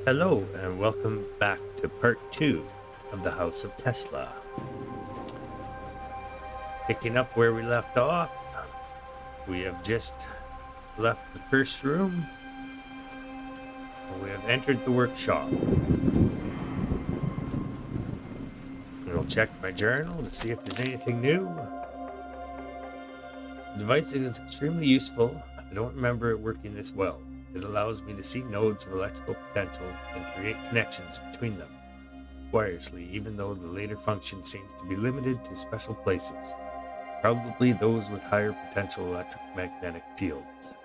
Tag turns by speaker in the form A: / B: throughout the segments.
A: Hello, and welcome back to part 2 of the House of Tesla. Picking up where we left off, we have just left the first room, and we have entered the workshop. I'll check my journal to see if there's anything new. The device is extremely useful. I don't remember it working this well. It allows me to see nodes of electrical potential and create connections between them wirelessly, even though the later function seems to be limited to special places, probably those with higher potential electromagnetic fields.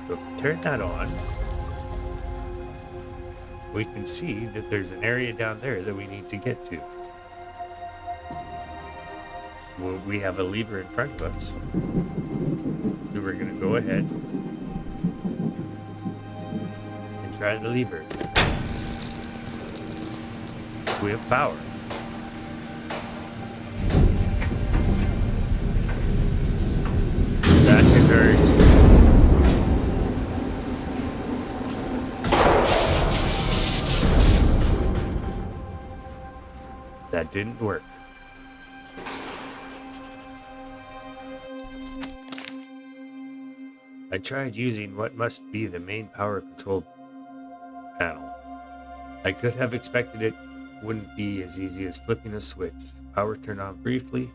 A: So if we turn that on, we can see that there's an area down there that we need to get to. Well, we have a lever in front of us, so we're going to go ahead and try the lever. We have power. That is ours. That didn't work. I tried using what must be the main power control panel. I could have expected it wouldn't be as easy as flipping a switch. Power turned on briefly,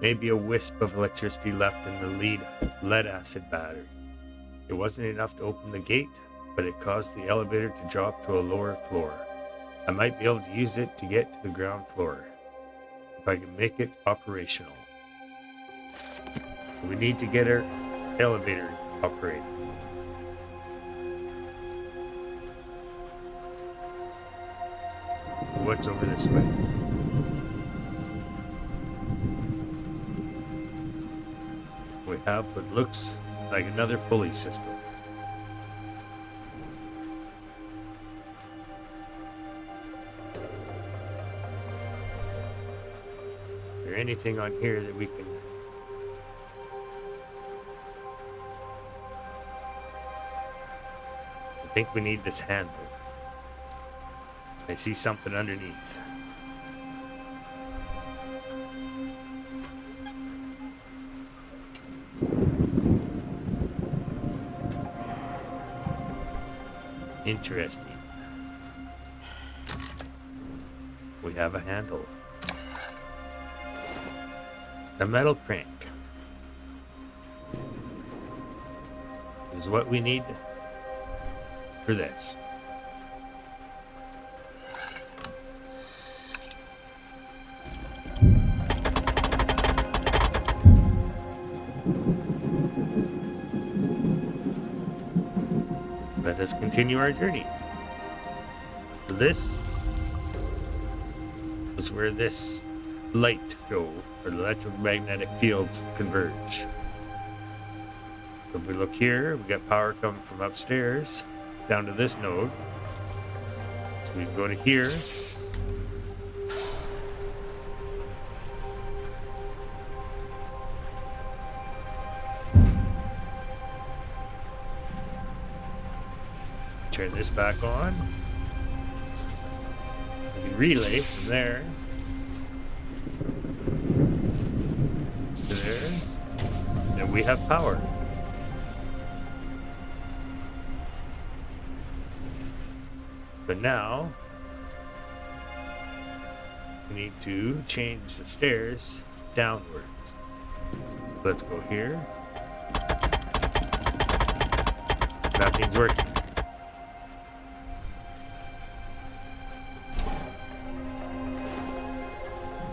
A: maybe a wisp of electricity left in the lead acid battery. It wasn't enough to open the gate, but it caused the elevator to drop to a lower floor. I might be able to use it to get to the ground floor, if I can make it operational. So we need to get our elevator operating. What's over this way? We have what looks like another pulley system. Is there anything on here that we can... I think we need this handle. I see something underneath. Interesting. We have a handle. A metal crank is what we need for this. Let us continue our journey. So this is where this light show, or the electromagnetic fields, converge. If we look here, we got power coming from upstairs down to this node. So we can go to here. Turn this back on. We can relay from there to there. Then we have power. But now we need to change the stairs downwards. Let's go here. Nothing's working.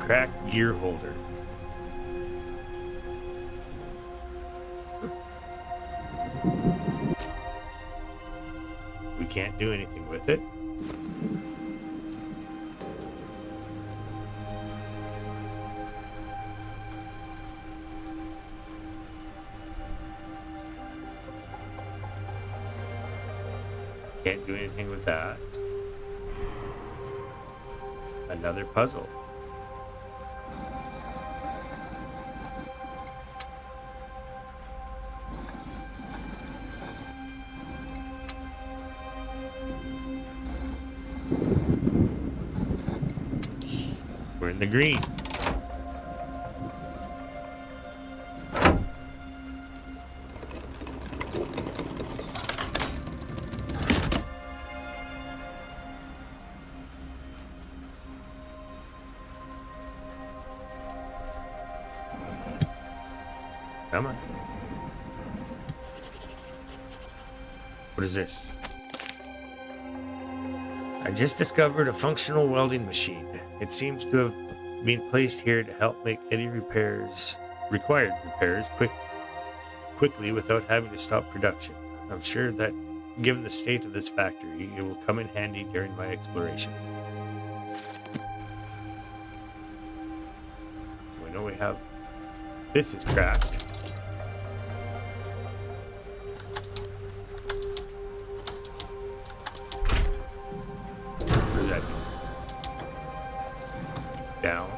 A: Cracked gear holder. We can't do anything with it. Can't do anything with that. Another puzzle. We're in the green. Come on. What is this? I just discovered a functional welding machine. It seems to have been placed here to help make any required repairs quickly without having to stop production. I'm sure that, given the state of this factory, it will come in handy during my exploration. So we know we have... This is cracked. What does that do? Down.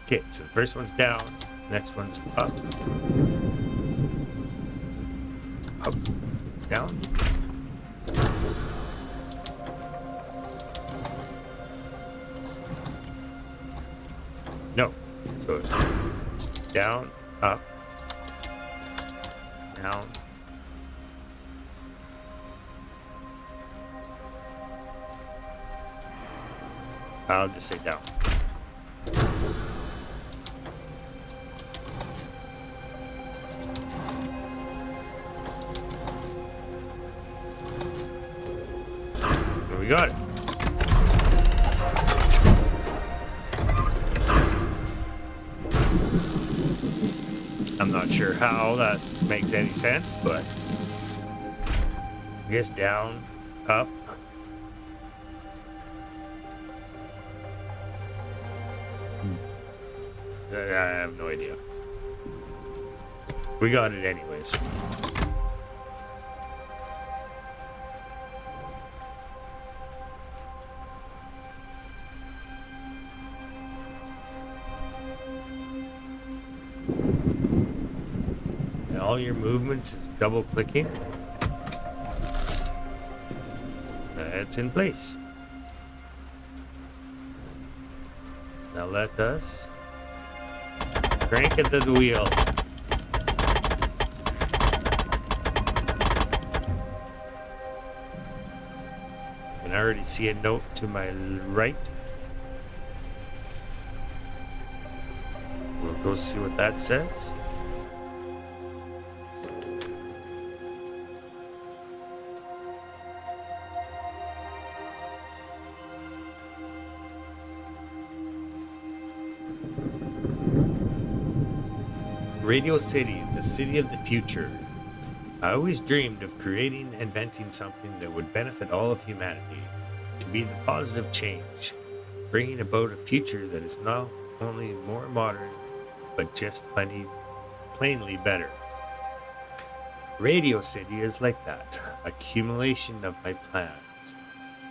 A: Okay, so the first one's down, next one's up. Up, down. No, so it's down, up, down. I'll just say down. There we got it. I'm not sure how that makes any sense, but I guess down, up. I have no idea. We got it anyways. And all your movements is double clicking. That's in place. Now let us crank it to the wheel. I can already see a note to my right. We'll go see what that says. Radio City, the city of the future. I always dreamed of creating and inventing something that would benefit all of humanity, to be the positive change, bringing about a future that is not only more modern, but just plainly better. Radio City is like that, accumulation of my plans,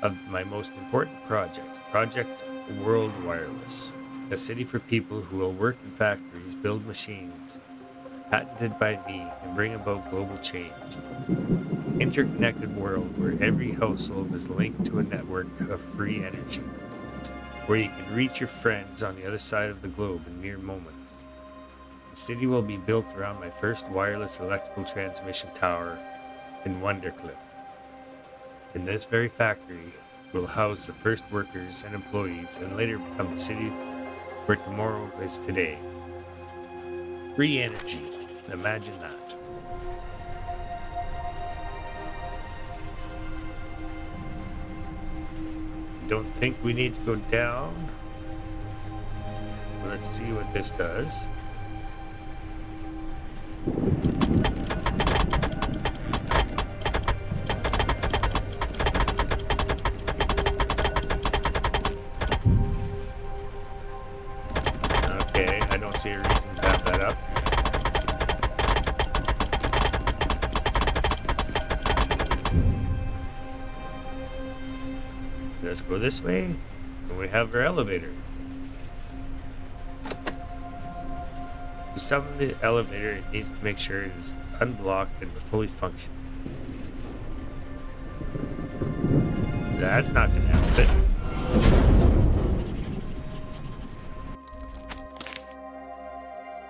A: of my most important project, Project World Wireless. A city for people who will work in factories, build machines, patented by me, and bring about global change. An interconnected world where every household is linked to a network of free energy, where you can reach your friends on the other side of the globe in mere moments. The city will be built around my first wireless electrical transmission tower in Wondercliff. In this very factory will house the first workers and employees, and later become the city where tomorrow is today. Free energy. Imagine that. Don't think we need to go down. Let's see what this does. Okay, I don't see a reason to have that up. Let's go this way, and we have our elevator. To summon the elevator, it needs to make sure it is unblocked and fully functional. That's not going to help it.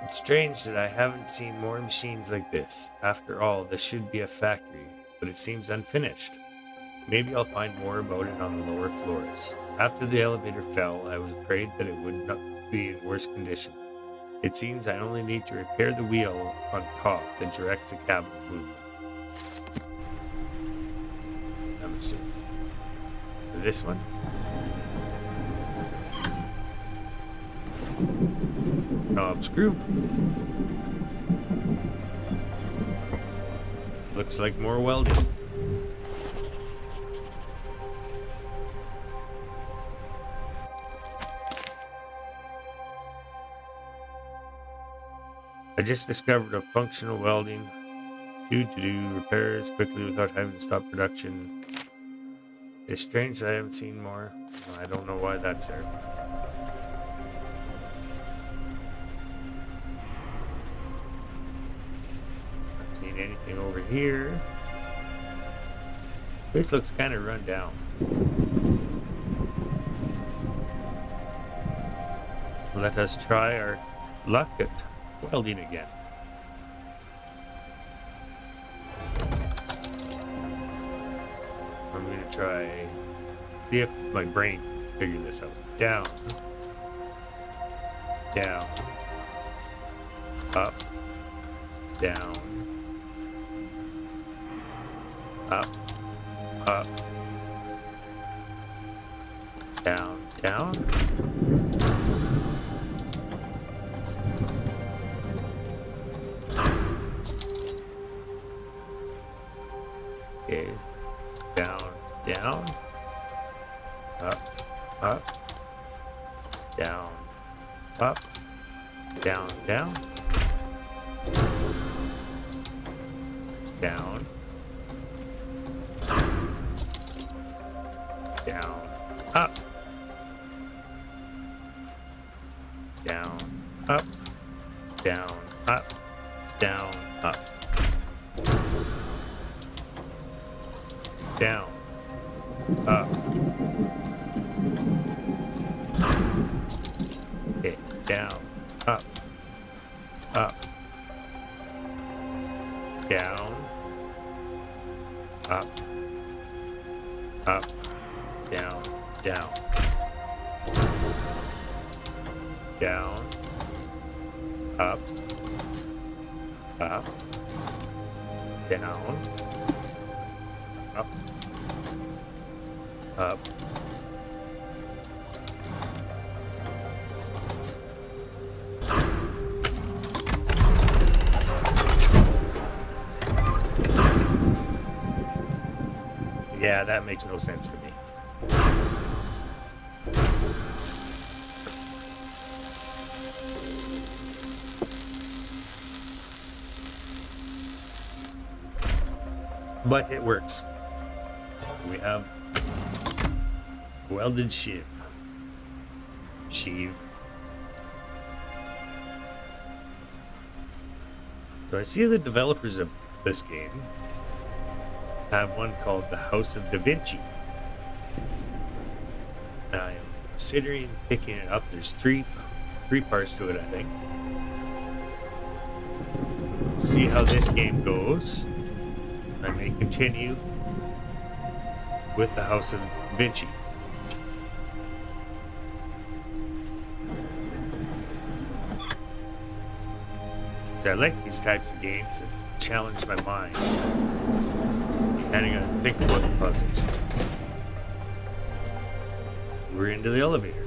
A: It's strange that I haven't seen more machines like this. After all, this should be a factory, but it seems unfinished. Maybe I'll find more about it on the lower floors. After the elevator fell, I was afraid that it would not be in worse condition. It seems I only need to repair the wheel on top that directs the cabin's movement. I'm assuming. This one? Knob screw. Looks like more welding. I just discovered a functional welding. To do repairs quickly without having to stop production. It's strange that I haven't seen more. I don't know why that's there. Not seen anything over here. This looks kind of run down. Let us try our luck at welding again. I'm going to try, see if my brain can figure this out. Down, down, up, down, up, up, down, down. Okay, down, down, up, up, down, up, down, down, down, down, up, down, up, down, up, down, up. Down, up, okay, down, up, up, down, up, up, down, down, down, up, up, down, up, up, yeah, that makes no sense to me. But it works. We have welded sheave. So I see the developers of this game have one called the House of Da Vinci. And I am considering picking it up. There's three parts to it, I think. See how this game goes. I may continue with the House of Vinci. I like these types of games that challenge my mind. You kind of got to think about the puzzles. We're into the elevator.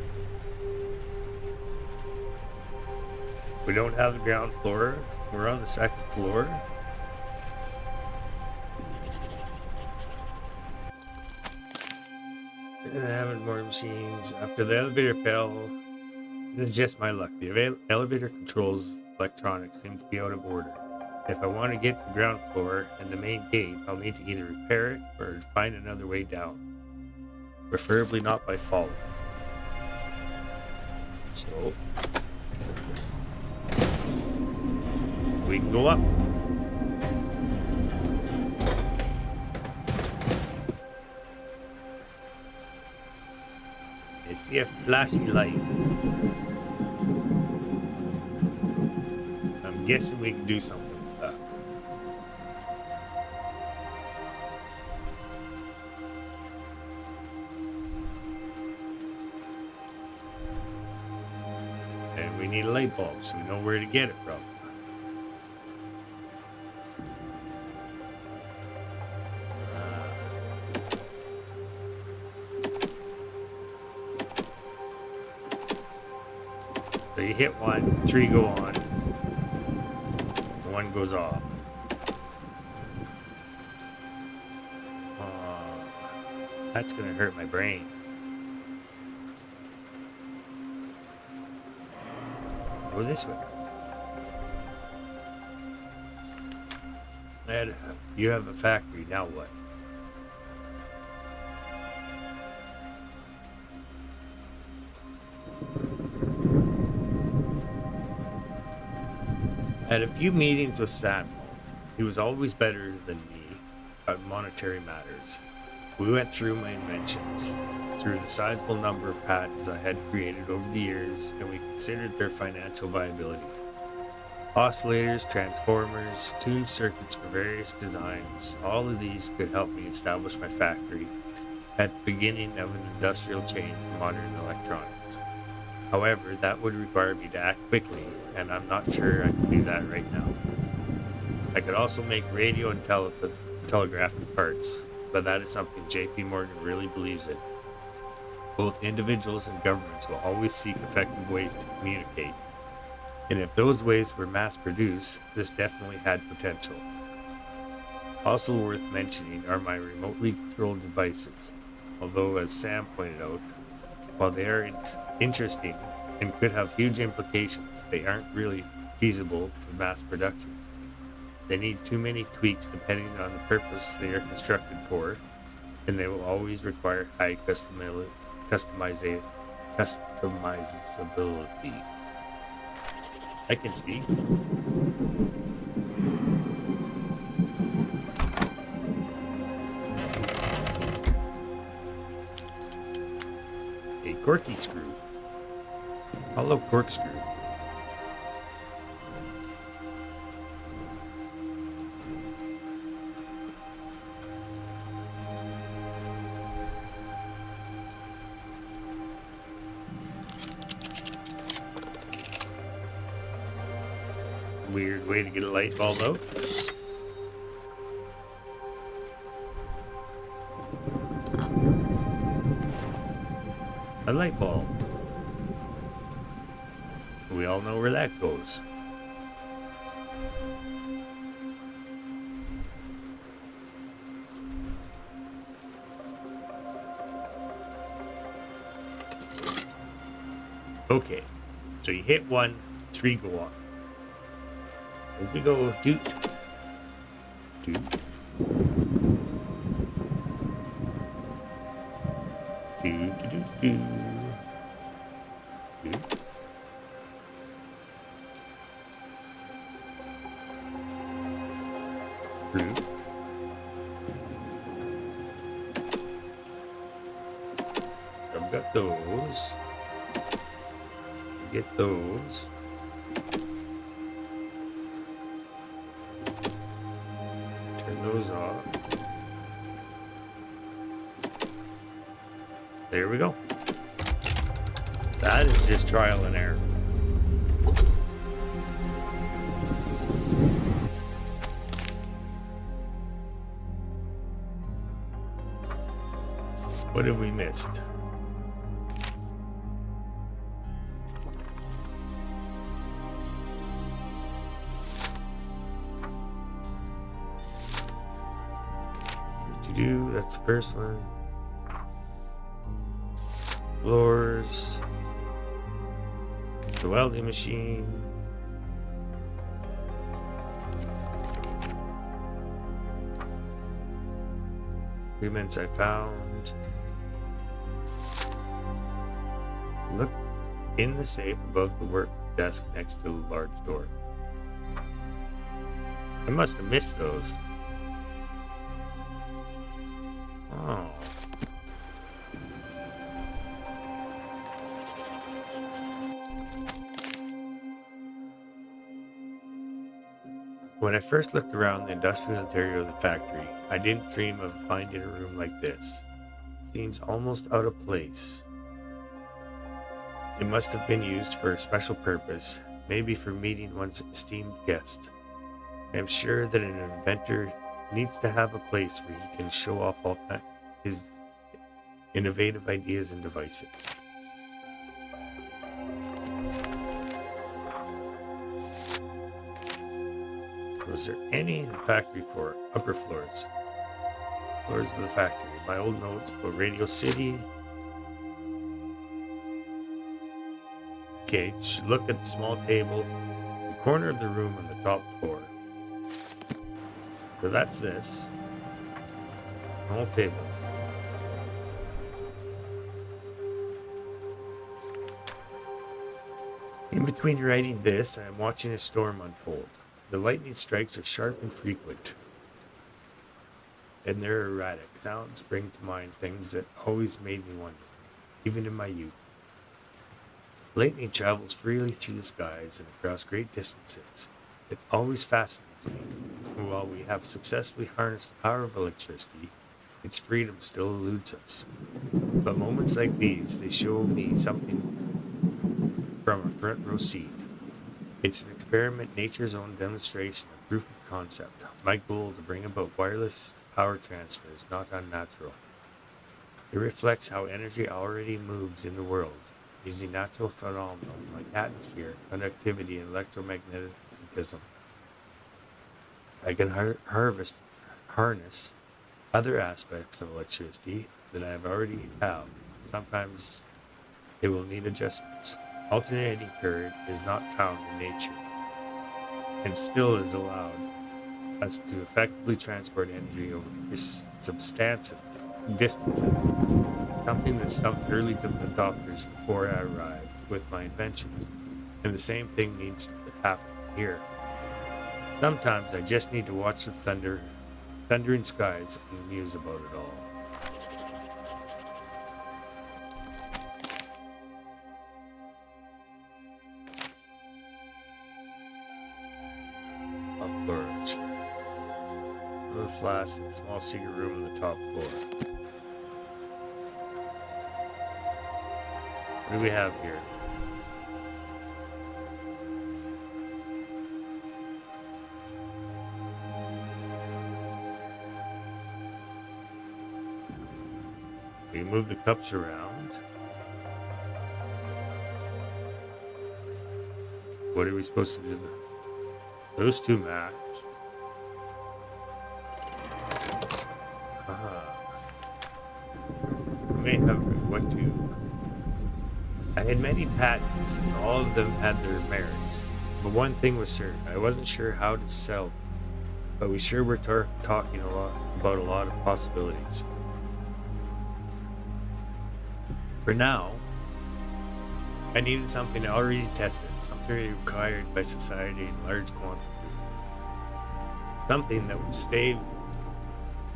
A: We don't have the ground floor. We're on the second floor. And having more machines. After the elevator fell, this is just my luck. The elevator controls electronics seem to be out of order. If I want to get to the ground floor and the main gate, I'll need to either repair it or find another way down. Preferably not by falling. So, we can go up. see a flashy light. I'm guessing we can do something with that. And we need a light bulb so we know where to get it from. So you hit one, 3 go on, 1 goes off. That's gonna hurt my brain. Go this way. Ed, you have a factory, now what? I had a few meetings with Samuel. He was always better than me at monetary matters. We went through my inventions, through the sizable number of patents I had created over the years, and we considered their financial viability. Oscillators, transformers, tuned circuits for various designs, all of these could help me establish my factory at the beginning of an industrial chain for modern electronics. However, that would require me to act quickly, and I'm not sure I can do that right now. I could also make radio and telegraphic parts, but that is something JP Morgan really believes in. Both individuals and governments will always seek effective ways to communicate, and if those ways were mass-produced, this definitely had potential. Also worth mentioning are my remotely controlled devices, although as Sam pointed out, while they are interesting and could have huge implications, they aren't really feasible for mass production. They need too many tweaks depending on the purpose they are constructed for, and they will always require high customizability. I can speak. A corky screw. Hollow corkscrew. Weird way to get a light bulb out. A light bulb. We all know where that goes. Okay, so you hit 1, 3 go on. So we go doot, doot. Do, do, do, do. Do. Through. I've got those. Get those. Turn those off. There we go. That is just trial and error. What have we missed? That's the first one. Floors. The welding machine. Agreements I found. Look in the safe above the work desk next to the large door. I must have missed those. Oh. When I first looked around the industrial interior of the factory, I didn't dream of finding a room like this. It seems almost out of place. It must have been used for a special purpose, maybe for meeting one's esteemed guest. I am sure that an inventor needs to have a place where he can show off his innovative ideas and devices. So is there any in the factory floor, upper floors? Floors of the factory. My old notes about Radio City. Okay, should look at the small table in the corner of the room on the top floor. So that's this. Small table. In between writing this, I am watching a storm unfold. The lightning strikes are sharp and frequent, and their erratic sounds bring to mind things that always made me wonder, even in my youth. Lightning travels freely through the skies and across great distances. It always fascinates me. And while we have successfully harnessed the power of electricity, its freedom still eludes us. But moments like these, they show me something from a front row seat. It's an experiment, nature's own demonstration, a proof of concept. My goal to bring about wireless power transfer is not unnatural. It reflects how energy already moves in the world, using natural phenomena like atmosphere, conductivity, and electromagnetism. I can harness other aspects of electricity that I already have. Sometimes it will need adjustments. Alternating current is not found in nature and still is allowed us to effectively transport energy over substantial distances, something that stumped early adopters before I arrived with my inventions. And the same thing needs to happen here. Sometimes I just need to watch the thundering skies and muse about it all. Upwards. Little flask and a small secret room on the top floor. What do we have here? We move the cups around. What are we supposed to do? Those two match. I may have what to. I had many patents, and all of them had their merits. But one thing was certain: I wasn't sure how to sell them. But we sure were talking about a lot of possibilities. For now, I needed something already tested, something required by society in large quantities. Something that would stay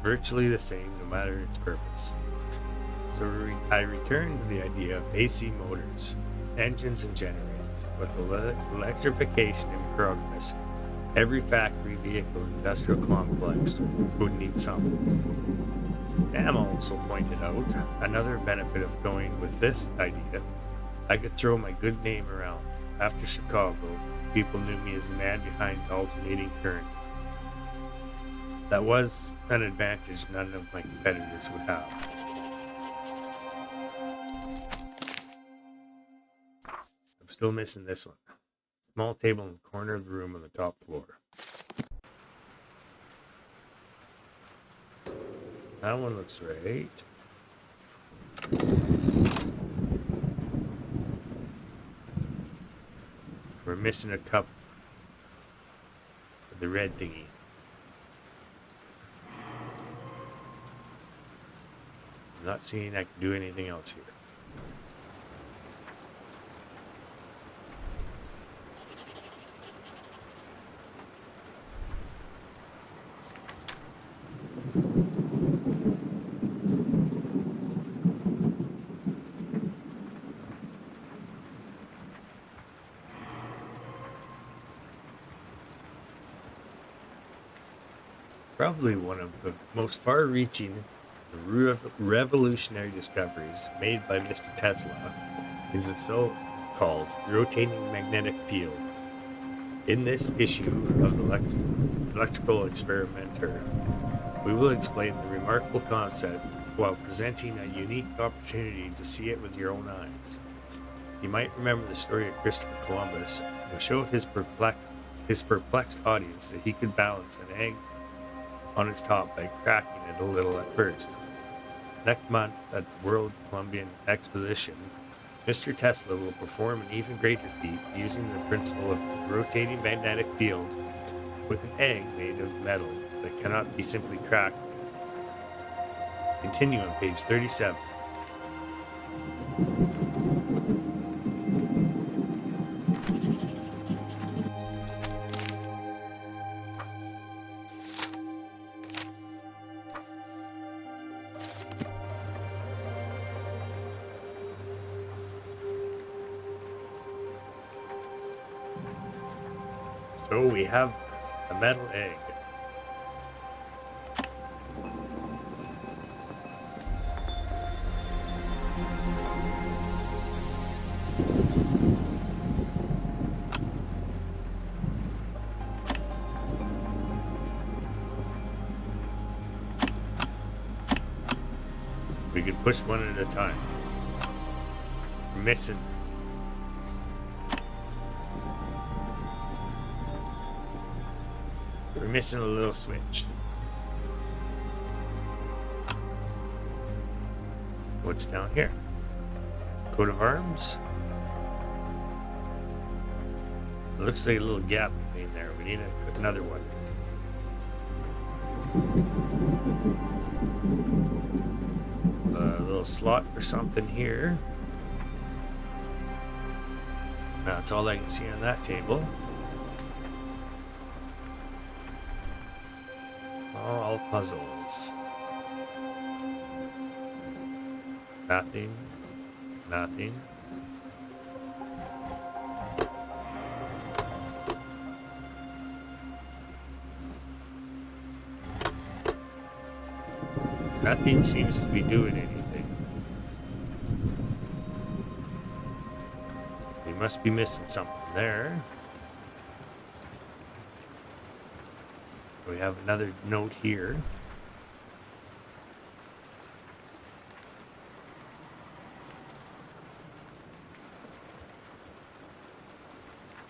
A: virtually the same no matter its purpose. So I returned to the idea of AC motors, engines, and generators. With electrification in progress, every factory, vehicle, and industrial complex would need some. Sam also pointed out another benefit of going with this idea. I could throw my good name around. After Chicago, people knew me as the man behind alternating current. That was an advantage none of my competitors would have. I'm still missing this one. Small table in the corner of the room on the top floor. That one looks right. We're missing a cup with the red thingy. I'm not seeing I can do anything else here. Probably one of the most far-reaching, revolutionary discoveries made by Mr. Tesla is the so-called rotating magnetic field. In this issue of the Electrical Experimenter, we will explain the remarkable concept while presenting a unique opportunity to see it with your own eyes. You might remember the story of Christopher Columbus, who showed his perplexed audience that he could balance an egg on its top by cracking it a little at first. Next month at the World Columbian Exposition, Mr. Tesla will perform an even greater feat using the principle of rotating magnetic field with an egg made of metal that cannot be simply cracked. Continue on page 37. So we have a metal egg. We can push one at a time. We're missing. We're missing a little switch. What's down here? Coat of arms. It looks like a little gap between there. We need another one. A little slot for something here. That's all I can see on that table. All puzzles. Nothing. Nothing. Nothing seems to be doing anything. We must be missing something there. We have another note here.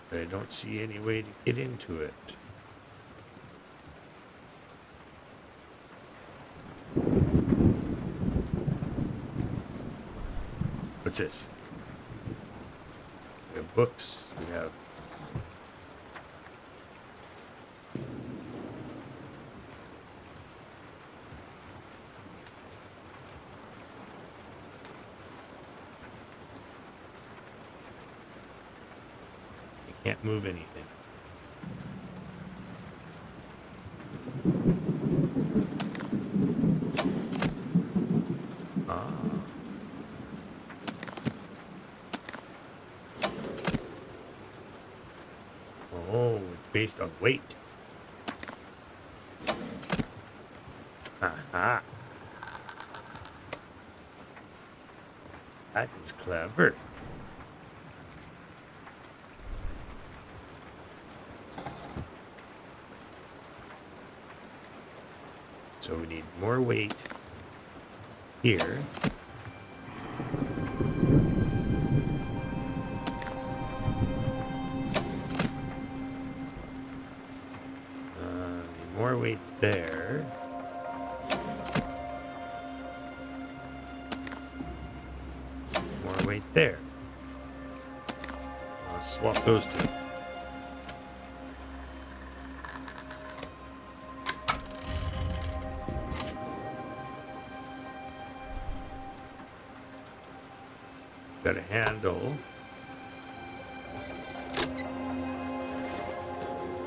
A: But I don't see any way to get into it. What's this? We have books. We have can't move anything. Ah. Oh, it's based on weight. Aha. That is clever. So we need more weight here. Need more weight there. More weight there. I'll swap those two. Got a handle.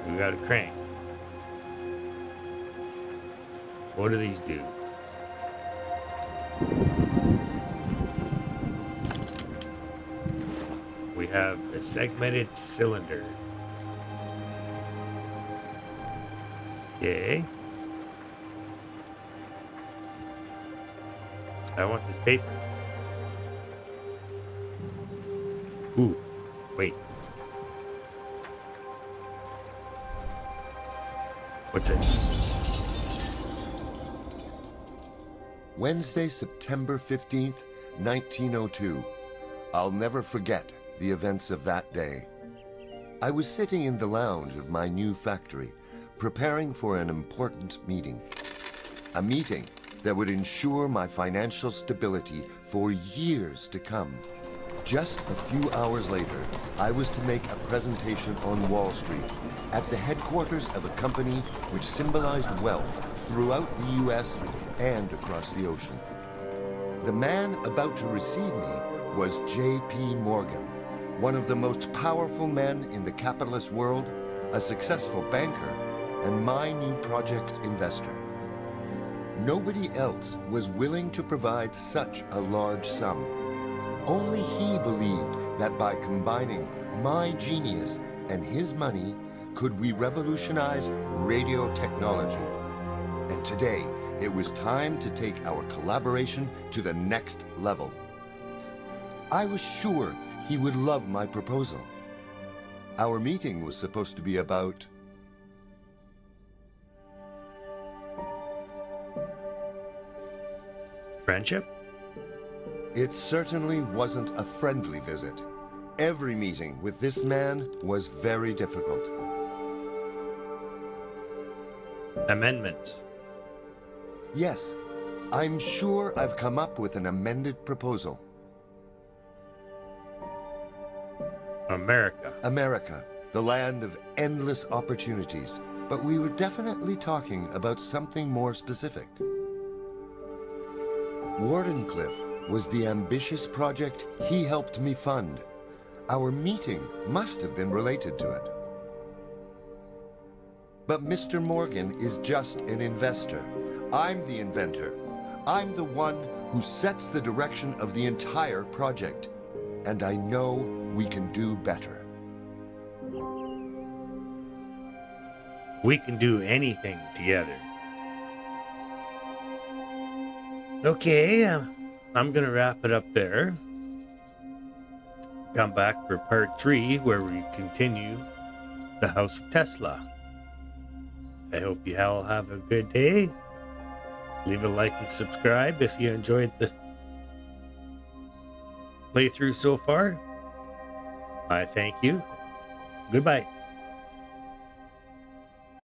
A: We got a crank. What do these do? We have a segmented cylinder. Okay. I want this paper. Ooh, wait. What's it?
B: Wednesday, September 15th, 1902. I'll never forget the events of that day. I was sitting in the lounge of my new factory, preparing for an important meeting. A meeting that would ensure my financial stability for years to come. Just a few hours later, I was to make a presentation on Wall Street at the headquarters of a company which symbolized wealth throughout the US and across the ocean. The man about to receive me was J.P. Morgan, one of the most powerful men in the capitalist world, a successful banker, and my new project investor. Nobody else was willing to provide such a large sum. Only he believed that by combining my genius and his money, could we revolutionize radio technology. And today, it was time to take our collaboration to the next level. I was sure he would love my proposal. Our meeting was supposed to be about
A: Friendship?
B: It certainly wasn't a friendly visit. Every meeting with this man was very difficult.
A: Amendments.
B: Yes, I'm sure I've come up with an amended proposal. America, the land of endless opportunities. But we were definitely talking about something more specific. Wardenclyffe was the ambitious project he helped me fund. Our meeting must have been related to it. But Mr. Morgan is just an investor. I'm the inventor. I'm the one who sets the direction of the entire project. And I know we can do better.
A: We can do anything together. Okay, I'm gonna wrap it up there. Come back for part 3, where we continue the House of Tesla. I hope you all have a good day. Leave a like and subscribe if you enjoyed the playthrough so far. I thank you. Goodbye.